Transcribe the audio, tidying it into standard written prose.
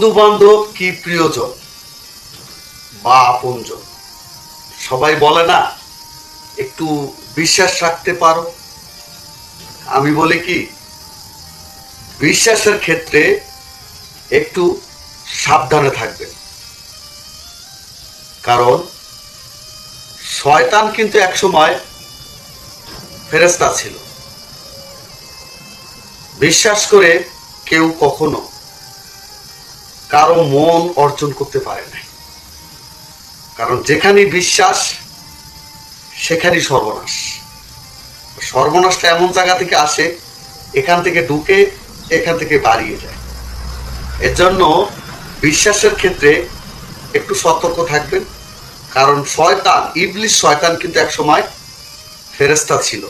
বন্ধু বান্ধব কি প্রিয়জন বা আপনজন, সবাই বলে না একটু বিশ্বাস রাখতে পারো। আমি বলি কি, বিশ্বাসের ক্ষেত্রে একটু সাবধানে থাকবেন। কারণ শয়তান কিন্তু একসময় ফেরেশতা ছিল। বিশ্বাস করে কেউ কখনো কারো মন অর্জন করতে পারে না। কারণ যেখানেই বিশ্বাস সেখানেই সর্বনাশ। সর্বনাশটা এমন জায়গা থেকে আসে, এখান থেকে ঢুকে এখান থেকে বাড়িয়ে যায়। এর জন্য বিশ্বাসের ক্ষেত্রে একটু সতর্ক থাকবেন। কারণ শয়তান, ইবলিস শয়তান কিন্তু একসময় ফেরেশতা ছিল।